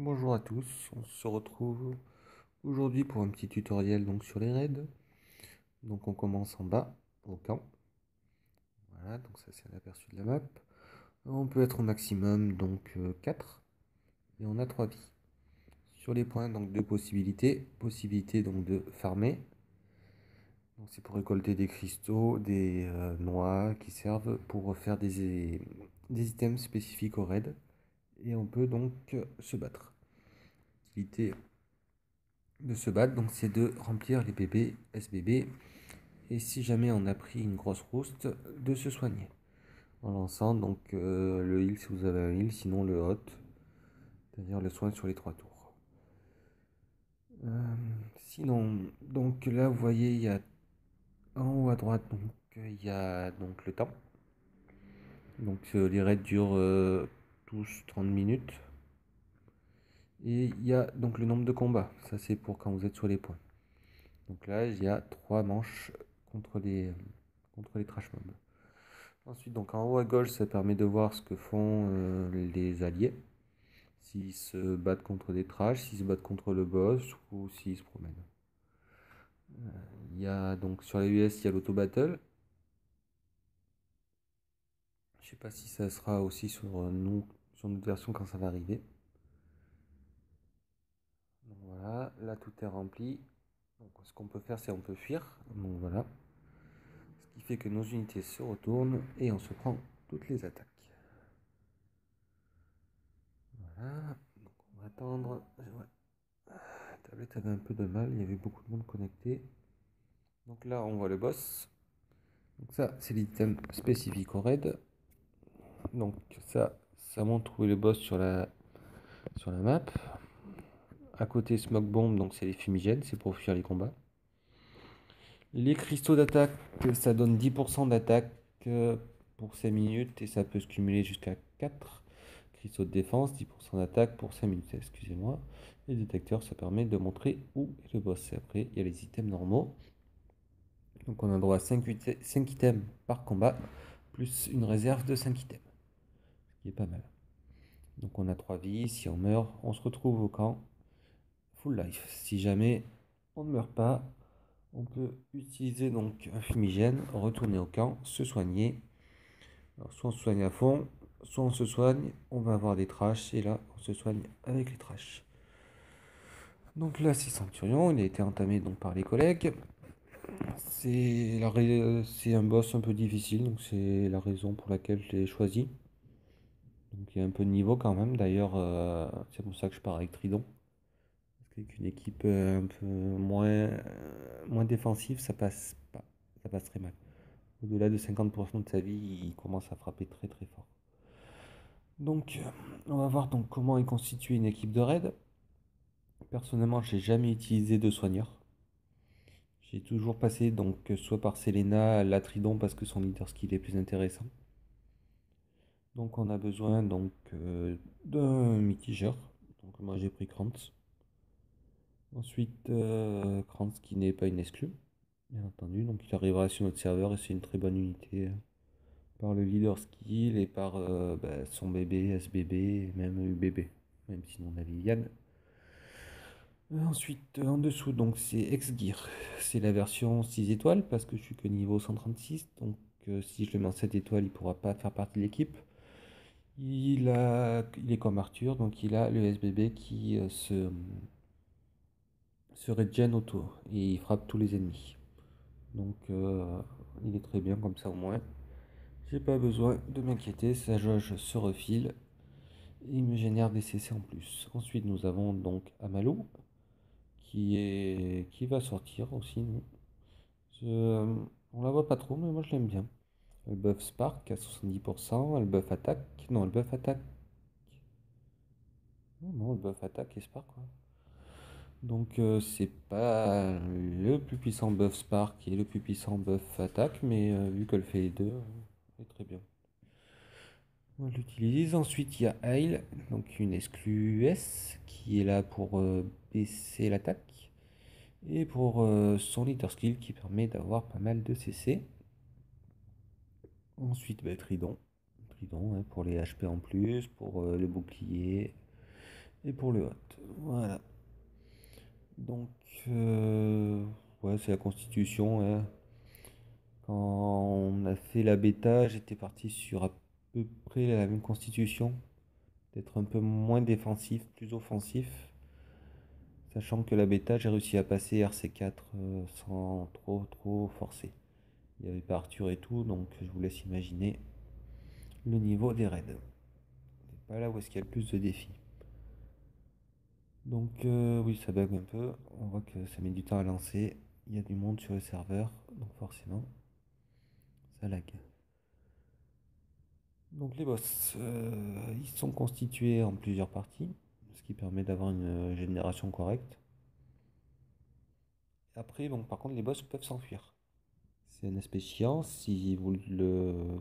Bonjour à tous, on se retrouve aujourd'hui pour un petit tutoriel donc sur les raids. Donc on commence en bas au camp. Voilà, donc ça c'est un aperçu de la map. On peut être au maximum donc 4 et on a 3 vies. Sur les points donc deux possibilités. Possibilité donc de farmer. Donc c'est pour récolter des cristaux, des noix qui servent pour faire des items spécifiques au raid. Et on peut donc se battre. Utilité de se battre, donc c'est de remplir les PB, SBB, et si jamais on a pris une grosse rouste, de se soigner en lançant donc le heal si vous avez un heal, sinon le hot, c'est-à-dire le soin sur les 3 tours. Sinon, donc là vous voyez, il y a en haut à droite, donc il y a donc le temps. Donc les raids durent tous 30 minutes. Et il y a donc le nombre de combats, ça c'est pour quand vous êtes sur les points. Donc là, il y a 3 manches contre les trash mobs. Ensuite, donc en haut à gauche, ça permet de voir ce que font les alliés. S'ils se battent contre des trash, s'ils se battent contre le boss ou s'ils se promènent. Il y a donc sur les US, il y a l'auto-battle. Je sais pas si ça sera aussi sur sur notre version quand ça va arriver. Donc voilà, là tout est rempli. Donc ce qu'on peut faire, c'est on peut fuir. Donc voilà. Ce qui fait que nos unités se retournent et on se prend toutes les attaques. Voilà, donc on va attendre. Ouais. La tablette avait un peu de mal, il y avait beaucoup de monde connecté. Donc là, on voit le boss. Donc ça, c'est l'item spécifique au raid. Donc ça montre où est le boss sur la map. À côté, smoke bomb, donc c'est les fumigènes, c'est pour fuir les combats. Les cristaux d'attaque, ça donne 10% d'attaque pour 5 minutes et ça peut se cumuler jusqu'à 4. Cristaux de défense, 10% d'attaque pour 5 minutes, excusez-moi. Les détecteurs, ça permet de montrer où est le boss. Et après, il y a les items normaux. Donc on a droit à 5 items par combat, plus une réserve de 5 items, ce qui est pas mal. Donc on a 3 vies, si on meurt, on se retrouve au camp, full life. Si jamais on ne meurt pas, on peut utiliser donc un fumigène, retourner au camp, se soigner. Alors, soit on se soigne à fond, soit on se soigne, on va avoir des trashs, et là on se soigne avec les trashs. Donc là c'est Centurion, il a été entamé donc par les collègues. C'est un boss un peu difficile, donc c'est la raison pour laquelle je l'ai choisi. Donc il y a un peu de niveau quand même, d'ailleurs c'est pour ça que je pars avec Tridon. Parce qu'avec une équipe un peu moins défensive, ça passe pas, ça passe très mal. Au-delà de 50% de sa vie, il commence à frapper très très fort. Donc on va voir donc comment est constituée une équipe de raid. Personnellement, j'ai jamais utilisé de soigneur. J'ai toujours passé donc soit par Selena, la Tridon parce que son leader skill est plus intéressant. Donc on a besoin donc d'un mitigeur. Donc moi j'ai pris Krantz. Ensuite Krantz qui n'est pas une exclue, bien entendu. Donc il arrivera sur notre serveur et c'est une très bonne unité par le leader skill et par son bébé, SBB et même UBB. Même si on a Viviane. Ensuite en dessous donc c'est X-Gear. C'est la version 6 étoiles parce que je suis que niveau 136. Donc si je le mets en 7 étoiles il pourra pas faire partie de l'équipe. Il est comme Arthur, donc il a le SBB qui se régène autour et il frappe tous les ennemis. Donc il est très bien comme ça au moins. J'ai pas besoin de m'inquiéter, sa jauge se refile et il me génère des CC en plus. Ensuite nous avons donc Amalou qui va sortir aussi. On la voit pas trop mais moi je l'aime bien. Elle buff Spark à 70%, elle buff attaque. Non, elle buff attaque. Non, elle buff attaque et Spark quoi. Donc c'est pas le plus puissant buff Spark et le plus puissant buff attaque, mais vu qu'elle fait les deux, c'est très bien. On l'utilise. Ensuite il y a Aile, donc une exclue S qui est là pour baisser l'attaque et pour son leader skill qui permet d'avoir pas mal de CC. Ensuite Tridon. Tridon hein, pour les HP en plus, pour le bouclier et pour le hot. Voilà. Donc, ouais, c'est la constitution, hein. Quand on a fait la bêta, j'étais parti sur à peu près la même constitution, d'être un peu moins défensif, plus offensif. Sachant que la bêta, j'ai réussi à passer RC4 sans trop forcer. Il n'y avait pas Arthur et tout, donc je vous laisse imaginer le niveau des raids. C'est pas là où est-ce qu'il y a le plus de défis. Donc oui, ça bug un peu. On voit que ça met du temps à lancer. Il y a du monde sur le serveur, donc forcément, ça lag. Donc les boss, ils sont constitués en plusieurs parties, ce qui permet d'avoir une génération correcte. Après, donc par contre, les boss peuvent s'enfuir. C'est un aspect chiant si vous le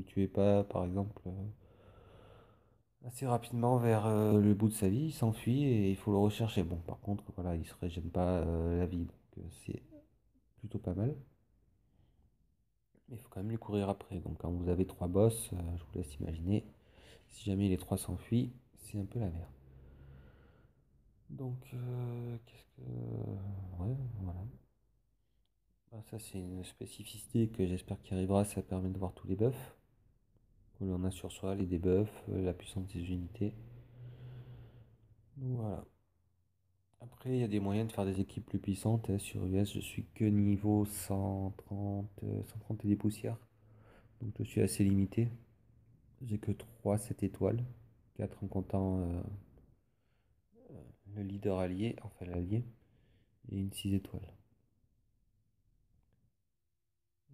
tuez pas, par exemple, assez rapidement vers le bout de sa vie, il s'enfuit et il faut le rechercher. Bon, par contre, voilà, il se régène pas la vie, donc c'est plutôt pas mal. Mais il faut quand même lui courir après. Donc quand vous avez 3 boss, je vous laisse imaginer, si jamais les 3 s'enfuient, c'est un peu la merde. Donc, qu'est-ce que... Ouais, voilà. Ah, ça, c'est une spécificité que j'espère qu'il arrivera, ça permet de voir tous les buffs que l'on a sur soi, les debuffs, la puissance des unités. Donc voilà. Après, il y a des moyens de faire des équipes plus puissantes, hein. Sur US, je suis que niveau 130 et des poussières. Donc je suis assez limité. J'ai que 3 7 étoiles, 4 en comptant le leader allié, enfin l'allié, et une 6 étoiles.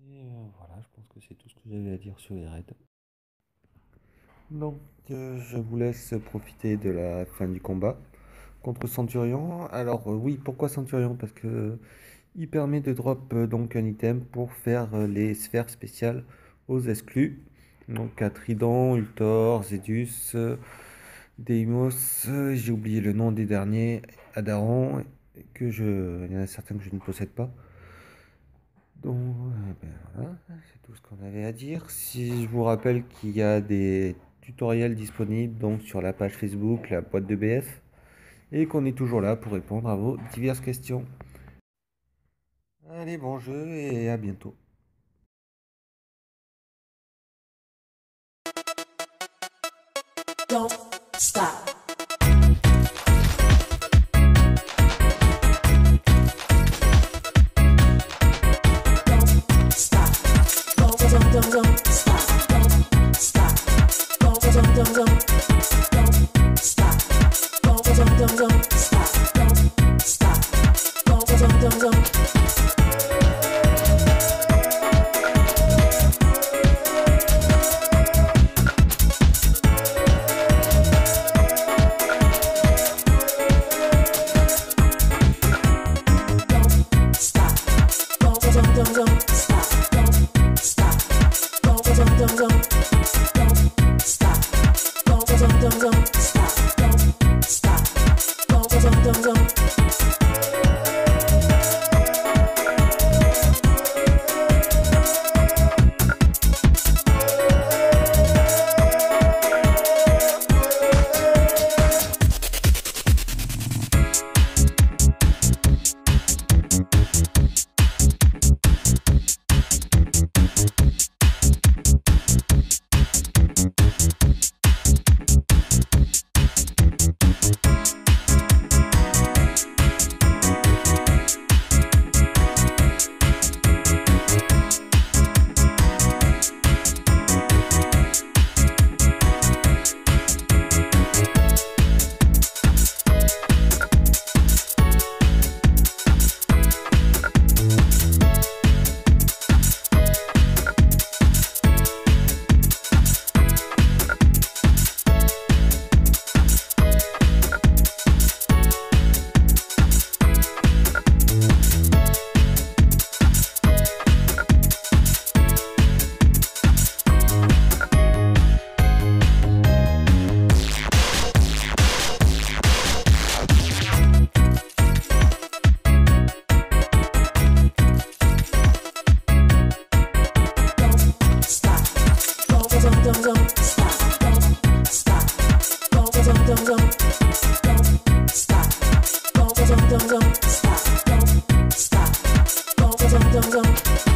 Et voilà, je pense que c'est tout ce que j'avais à dire sur les raids. Donc je vous laisse profiter de la fin du combat contre Centurion. Alors oui, pourquoi Centurion? Parce que il permet de drop donc un item pour faire les sphères spéciales aux exclus. Donc à Trident, Ultor, Zedus, Deimos, j'ai oublié le nom des derniers, Adaron, il y en a certains que je ne possède pas. Donc voilà, c'est tout ce qu'on avait à dire. Si je vous rappelle qu'il y a des tutoriels disponibles donc sur la page Facebook, la boîte de BF, et qu'on est toujours là pour répondre à vos diverses questions. Allez, bon jeu et à bientôt. Don't stop. Don't stop. Don't stop. Don't stop. Don't stop. Don't stop. Don't stop. Don't stop. don't stop, don't stop, don't stop.